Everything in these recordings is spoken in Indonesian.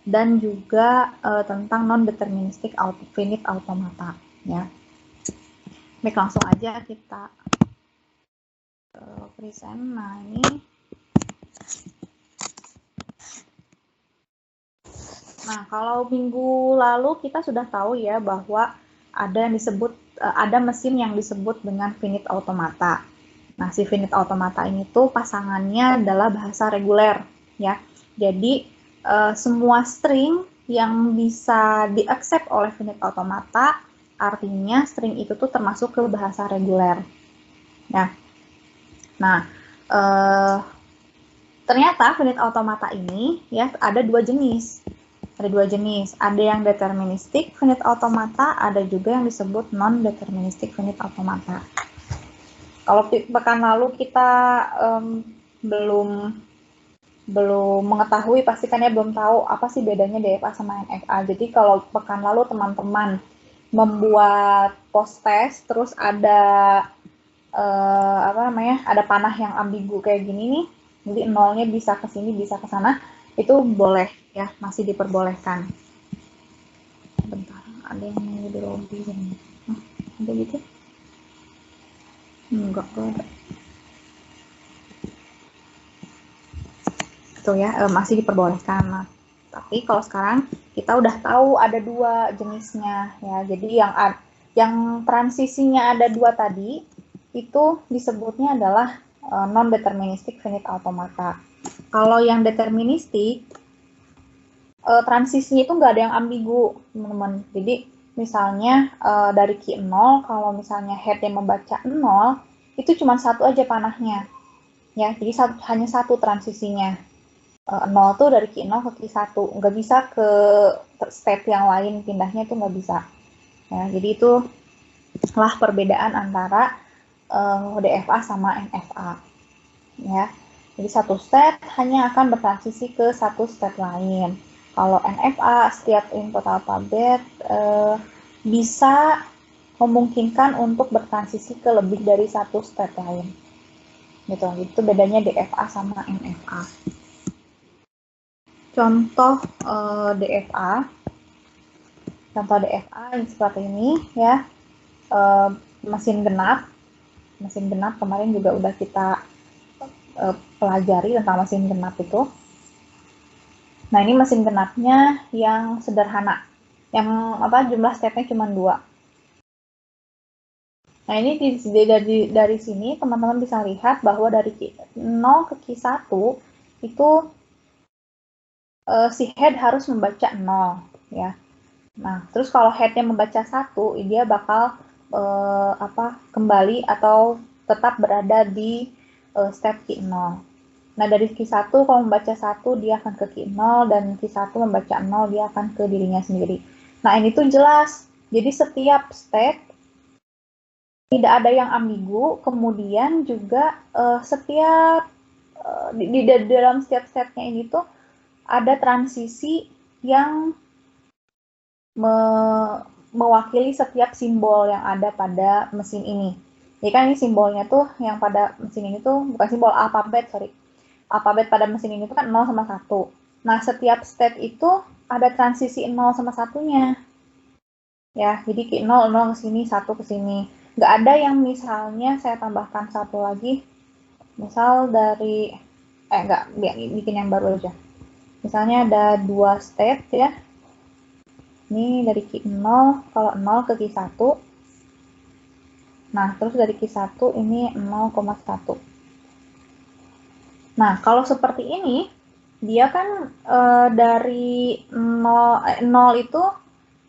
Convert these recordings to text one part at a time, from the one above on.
dan juga tentang non-deterministic finite automata, ya. Baik, langsung aja kita present. Nah, ini kalau minggu lalu kita sudah tahu ya bahwa ada yang disebut ada mesin yang disebut dengan finite automata. Nah, si finite automata ini tuh pasangannya adalah bahasa reguler, ya. Jadi semua string yang bisa di-accept oleh finite automata, artinya string itu tuh termasuk ke bahasa reguler, ya. Nah, ternyata finite automata ini ya ada dua jenis. Ada yang deterministic finite automata, ada juga yang disebut non-deterministic finite automata. Kalau pekan lalu kita belum mengetahui, pastikan ya belum tahu apa sih bedanya DFA sama NFA. Jadi kalau pekan lalu teman-teman membuat post test, terus ada ada panah yang ambigu kayak gini nih, jadi nolnya bisa ke sini, bisa ke sana, itu boleh ya, masih diperbolehkan. Bentar, ada yang nunggu di lobby ini. Ada gitu? Enggak ada. Itu ya, masih diperbolehkan. Nah, tapi kalau sekarang kita udah tahu ada dua jenisnya ya. Jadi yang transisinya ada dua tadi itu disebutnya adalah non-deterministic finite automata. Kalau yang deterministik, transisinya itu nggak ada yang ambigu, teman-teman. Jadi, misalnya dari key 0, kalau misalnya head yang membaca 0, itu cuma satu aja panahnya. Ya, jadi hanya satu transisinya. 0 tuh dari key 0 ke key 1. Nggak bisa ke step yang lain, pindahnya itu nggak bisa. Ya, jadi itu lah perbedaan antara DFA sama NFA. Ya, jadi satu step hanya akan bertransisi ke satu step lain. Kalau NFA setiap input alfabet bisa memungkinkan untuk bertransisi ke lebih dari satu step lain. Gitu, itu bedanya DFA sama NFA. Contoh DFA yang seperti ini ya, mesin genap kemarin juga udah kita pelajari tentang mesin genap itu. Nah, ini mesin genapnya yang sederhana, yang jumlah stepnya cuma 2. Nah, ini dari sini teman-teman bisa lihat bahwa dari Q0 ke Q1 itu si head harus membaca 0 ya. Nah, terus kalau headnya membaca 1, dia bakal kembali atau tetap berada di step Q0. Nah, dari Q1 kalau membaca 1, dia akan ke Q0, dan Q1 membaca 0, dia akan ke dirinya sendiri. Nah, ini tuh jelas. Jadi setiap step tidak ada yang ambigu, kemudian juga setiap di dalam setiap stepnya ini tuh ada transisi yang mewakili setiap simbol yang ada pada mesin ini. Jadi kan ini simbolnya tuh yang pada mesin ini tuh bukan simbol alfabet, alfabet pada mesin ini tuh kan 0 sama 1. Nah, setiap step itu ada transisi 0 sama 1-nya. Ya, jadi Q 0, 0 ke sini, 1 ke sini. Nggak ada yang misalnya saya tambahkan satu lagi, misal dari, bikin yang baru aja. Misalnya ada 2 step ya. Ini dari Q0, kalau 0 ke Q1. Nah, terus dari Q1 ini 0,1. Nah, kalau seperti ini, dia kan dari 0 itu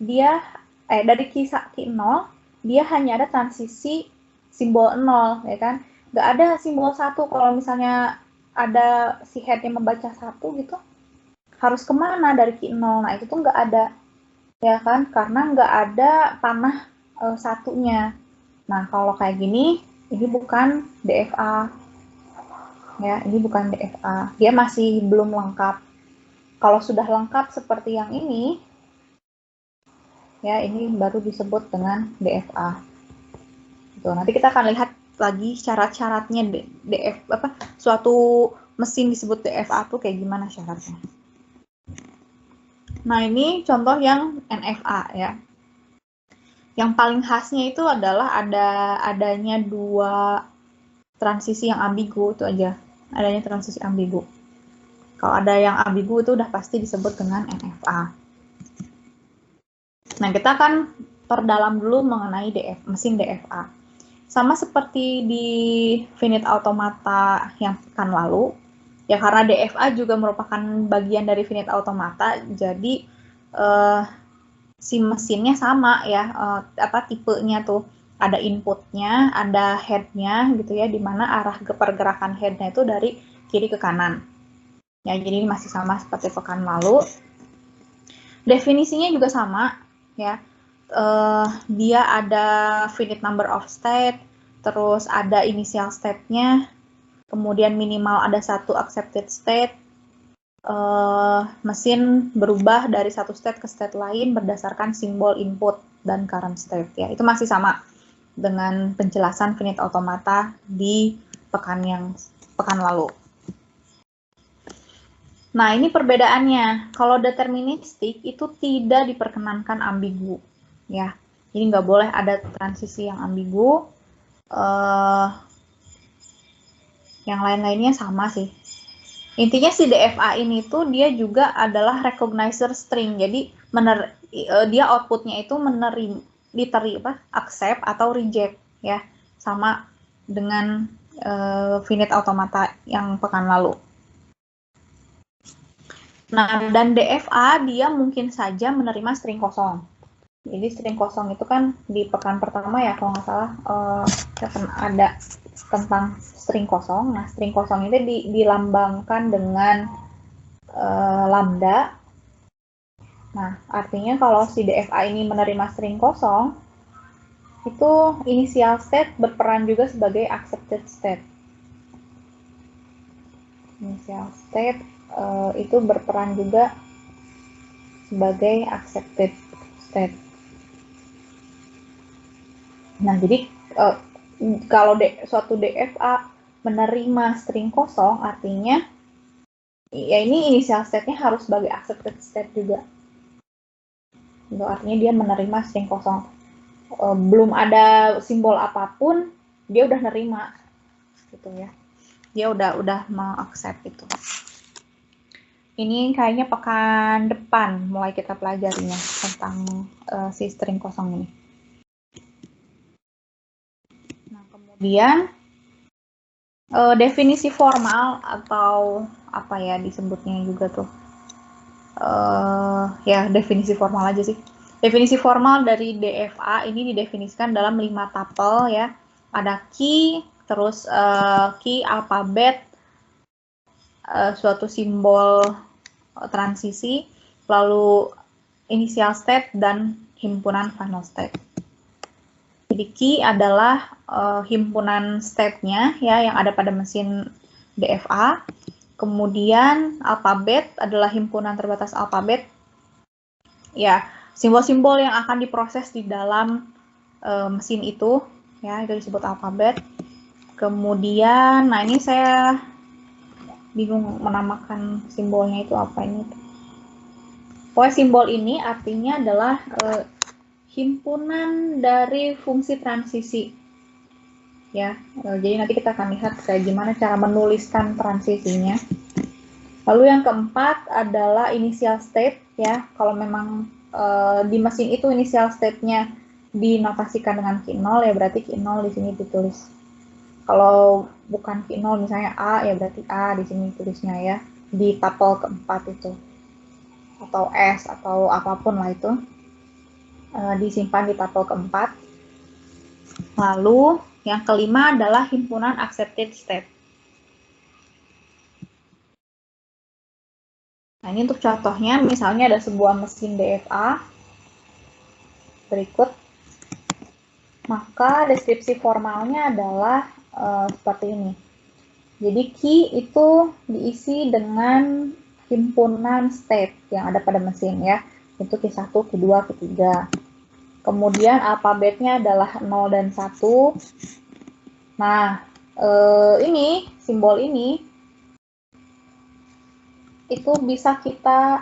dia dari Q0 dia hanya ada transisi simbol 0 ya kan, nggak ada simbol 1. Kalau misalnya ada si head yang membaca 1 gitu, harus kemana dari Q0? Nah, itu tuh nggak ada ya kan, karena nggak ada panah satunya. Nah, kalau kayak gini, ini bukan DFA ya, ini bukan DFA, dia masih belum lengkap. Kalau sudah lengkap seperti yang ini ya, ini baru disebut dengan DFA. Gitu. Nanti kita akan lihat lagi syarat-syaratnya suatu mesin disebut DFA tuh kayak gimana syaratnya. Nah, ini contoh yang NFA ya. Yang paling khasnya itu adalah adanya dua transisi yang ambigu, itu aja. Adanya transisi ambigu. Kalau ada yang ambigu itu udah pasti disebut dengan NFA. Nah, kita akan perdalam dulu mengenai mesin DFA. Sama seperti di finite automata yang pekan lalu, ya karena DFA juga merupakan bagian dari finite automata, jadi si mesinnya sama ya, tipenya tuh ada inputnya, ada headnya gitu ya, dimana arah pergerakan headnya itu dari kiri ke kanan. Ya, jadi ini masih sama seperti pekan lalu. Definisinya juga sama ya. Dia ada finite number of state, terus ada initial state-nya, kemudian minimal ada satu accepted state. Mesin berubah dari satu state ke state lain berdasarkan simbol input dan current state ya. Itu masih sama dengan penjelasan finite automata di pekan lalu. Nah, ini perbedaannya. Kalau deterministik itu tidak diperkenankan ambigu ya. Jadi nggak boleh ada transisi yang ambigu. Yang lain-lainnya sama sih. Intinya si DFA ini tuh dia juga adalah recognizer string. Jadi dia outputnya itu accept atau reject ya. Sama dengan finite automata yang pekan lalu. Nah, dan DFA dia mungkin saja menerima string kosong. Jadi string kosong itu kan di pekan pertama ya kalau nggak salah ada tentang string kosong. Nah, string kosong ini dilambangkan dengan lambda. Nah, artinya kalau si DFA ini menerima string kosong, itu initial state berperan juga sebagai accepted state. Initial state itu berperan juga sebagai accepted state. Nah, jadi kalau suatu DFA menerima string kosong, artinya ya ini initial state-nya harus sebagai accepted state juga. Itu artinya dia menerima string kosong. Belum ada simbol apapun, dia udah nerima, gitu ya. Dia udah mengaccept itu. Ini kayaknya pekan depan mulai kita pelajarinya tentang si string kosong ini. Nah, kemudian definisi formal atau apa ya disebutnya juga tuh, ya definisi formal aja sih. Definisi formal dari DFA ini didefinisikan dalam 5 tuple ya. Ada key, terus key, alfabet, suatu simbol transisi, lalu initial state dan himpunan final state. Jadi key adalah himpunan state-nya ya yang ada pada mesin DFA. Kemudian alfabet adalah himpunan terbatas alfabet. Ya, simbol-simbol yang akan diproses di dalam mesin itu ya, itu disebut alfabet. Kemudian, nah ini saya bingung menamakan simbolnya itu apa ini. Pokoknya simbol ini artinya adalah himpunan dari fungsi transisi. Ya, jadi nanti kita akan lihat kayak gimana cara menuliskan transisinya. Lalu yang keempat adalah initial state ya. Kalau memang di mesin itu initial state-nya dinotasikan dengan Q0 ya berarti Q0 di sini ditulis. Kalau bukan Q0 misalnya A ya berarti A di sini tulisnya ya di tuple keempat itu. Atau S atau apapun lah itu disimpan di tuple keempat. Lalu yang kelima adalah himpunan accepted state. Nah, ini untuk contohnya, misalnya ada sebuah mesin DFA berikut, maka deskripsi formalnya adalah seperti ini. Jadi key itu diisi dengan himpunan state yang ada pada mesin ya, itu Q1, Q2, Q3. Kemudian alfabetnya adalah 0 dan 1. Nah, ini simbol ini itu bisa kita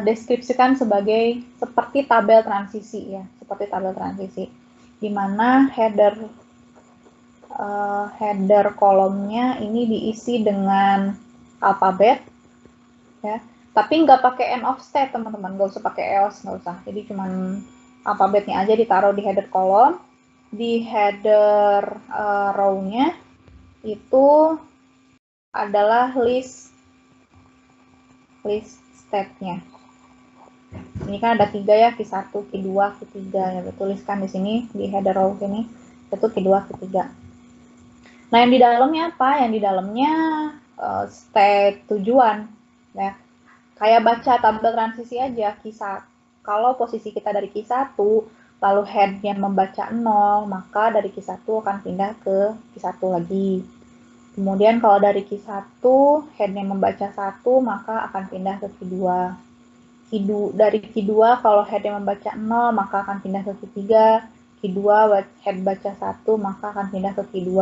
deskripsikan sebagai seperti tabel transisi ya, seperti tabel transisi, di mana header kolomnya ini diisi dengan alfabet ya, tapi nggak pakai end of state teman-teman, nggak usah pakai EOS, nggak usah, jadi cuman alfabetnya aja ditaruh di header kolom. Di header row-nya itu adalah list state-nya. Ini kan ada 3 ya, Q1, Q2, Q3 ya, tuliskan di sini di header row ini itu Q2, Q3. Nah, yang di dalamnya apa? Yang di dalamnya state tujuan ya. Kayak baca tabel transisi aja, Q1. Kalau posisi kita dari Q1 lalu head-nya membaca 0, maka dari Q1 akan pindah ke Q1 lagi. Kemudian kalau dari Q1, head-nya membaca 1, maka akan pindah ke Q2. Dari Q2, kalau head-nya membaca 0, maka akan pindah ke Q3. Q2, head baca 1, maka akan pindah ke Q2.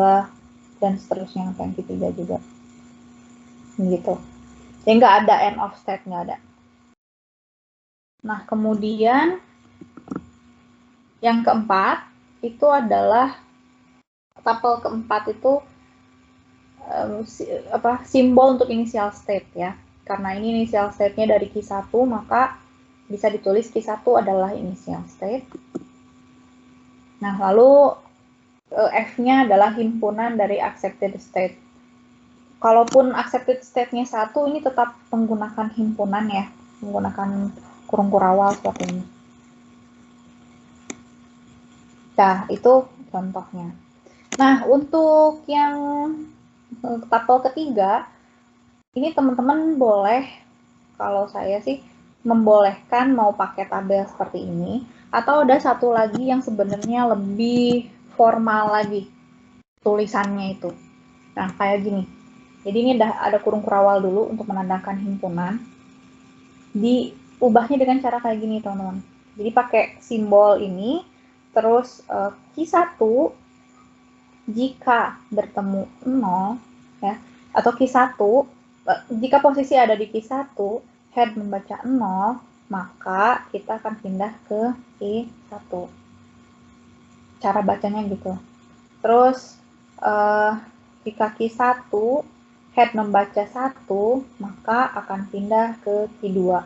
Dan seterusnya sampai Q3 juga. Gitu. Jadi nggak ada end of state, nggak ada. Nah, kemudian yang keempat, itu adalah tabel keempat itu simbol untuk initial state ya. Karena ini initial state-nya dari Q1, maka bisa ditulis Q1 adalah initial state. Nah, lalu F-nya adalah himpunan dari accepted state. Kalaupun accepted state-nya 1, ini tetap menggunakan himpunan ya, menggunakan kurung kurawal seperti ini. Nah, itu contohnya. Nah, untuk yang tabel ketiga, ini teman-teman boleh, kalau saya sih membolehkan mau pakai tabel seperti ini, atau ada satu lagi yang sebenarnya lebih formal lagi tulisannya itu. Nah, kayak gini. Jadi ini ada kurung kurawal dulu untuk menandakan himpunan. Diubahnya dengan cara kayak gini, teman-teman. Jadi pakai simbol ini, terus Q1 jika bertemu 0 ya, atau Q1 jika posisi ada di Q1 head membaca 0, maka kita akan pindah ke Q1. Cara bacanya gitu. Terus jika Q1 head membaca 1, maka akan pindah ke Q2.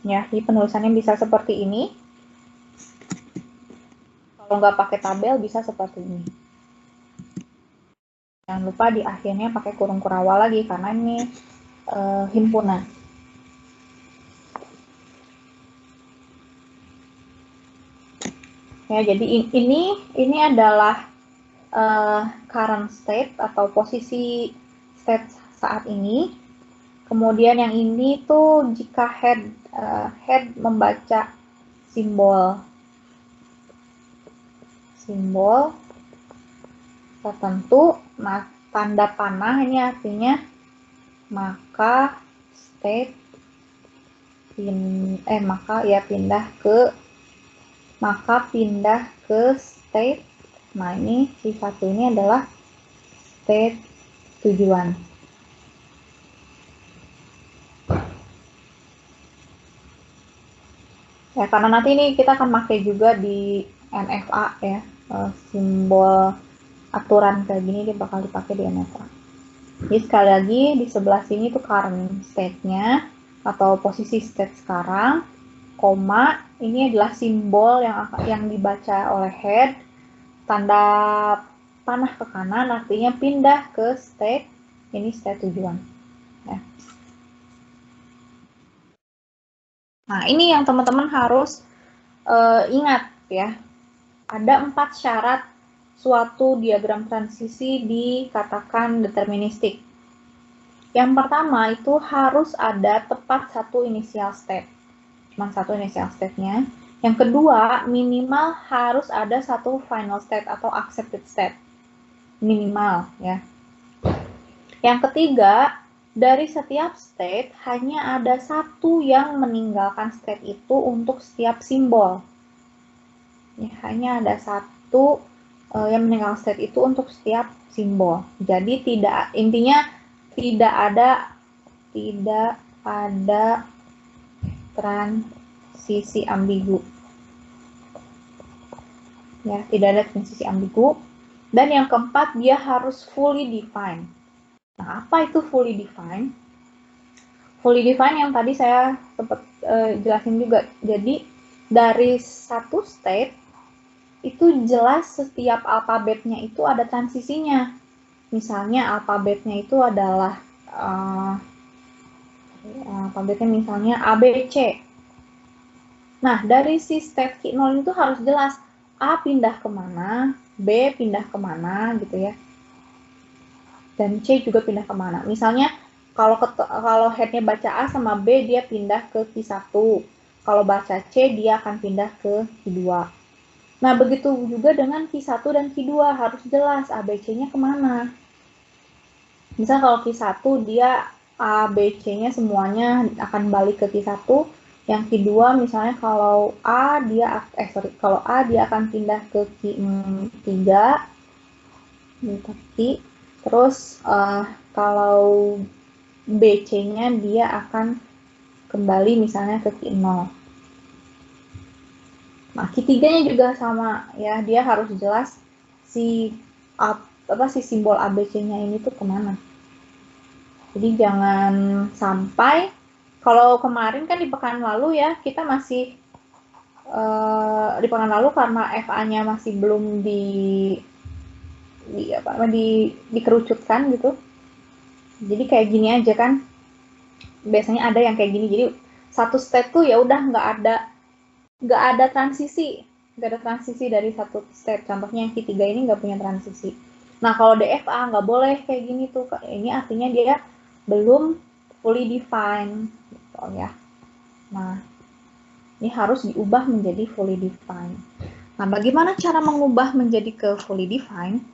Ya, jadi penulisannya bisa seperti ini. Kalau nggak pakai tabel bisa seperti ini. Jangan lupa di akhirnya pakai kurung kurawal lagi karena ini himpunan. Ya, jadi ini adalah current state atau posisi state saat ini. Kemudian yang ini tuh jika head membaca simbol tertentu, nah tanda panah ini artinya maka pindah ke state. Nah, ini si satu ini adalah state tujuan. Ya, karena nanti ini kita akan pakai juga di NFA ya, simbol aturan kayak gini dia bakal dipakai di NFA. Jadi sekali lagi di sebelah sini tuh current state-nya atau posisi state sekarang, koma ini adalah simbol yang dibaca oleh head, tanda panah ke kanan artinya pindah ke state, ini state tujuan. Ya. Nah, ini yang teman-teman harus ingat ya. Ada 4 syarat suatu diagram transisi dikatakan deterministik. Yang pertama itu harus ada tepat satu initial state. Cuma satu initial state-nya. Yang kedua, minimal harus ada satu final state atau accepted state. Minimal ya. Yang ketiga, dari setiap state hanya ada satu yang meninggalkan state itu untuk setiap simbol. Ya, hanya ada satu yang meninggalkan state itu untuk setiap simbol. Jadi intinya tidak ada tidak ada transisi ambigu. Ya, tidak ada transisi ambigu. Dan yang keempat, dia harus fully defined. Nah, apa itu fully defined? Fully defined yang tadi saya sempat jelasin juga. Jadi, dari satu state, itu jelas setiap alfabetnya itu ada transisinya. Misalnya, alfabetnya itu adalah alfabetnya misalnya A, B, C. Nah, dari si state Q0 itu harus jelas A pindah kemana, B pindah kemana gitu ya. Dan C juga pindah kemana. Misalnya, kalau headnya baca A sama B, dia pindah ke Q1. Kalau baca C, dia akan pindah ke Q2. Nah, begitu juga dengan Q1 dan Q2. Harus jelas A, B, C-nya kemana. Misal kalau Q1, dia A, B, C-nya semuanya akan balik ke Q1. Yang kedua, misalnya kalau kalau A dia akan pindah ke Q3, terus kalau BC-nya dia akan kembali misalnya ke Q0. Nah, Q3-nya juga sama ya, dia harus jelas si simbol ABC-nya ini tuh kemana. Jadi jangan sampai, kalau kemarin kan di pekan lalu ya, kita masih di pekan lalu karena FA-nya masih belum dikerucutkan gitu. Jadi kayak gini aja kan. Biasanya ada yang kayak gini. Jadi satu step tuh ya udah nggak ada transisi. Nggak ada transisi dari satu step. Contohnya yang ketiga ini nggak punya transisi. Nah, kalau DFA nggak boleh kayak gini tuh. Ini artinya dia belum fully defined gitu ya. Nah, ini harus diubah menjadi fully defined. Nah, bagaimana cara mengubah menjadi ke fully defined?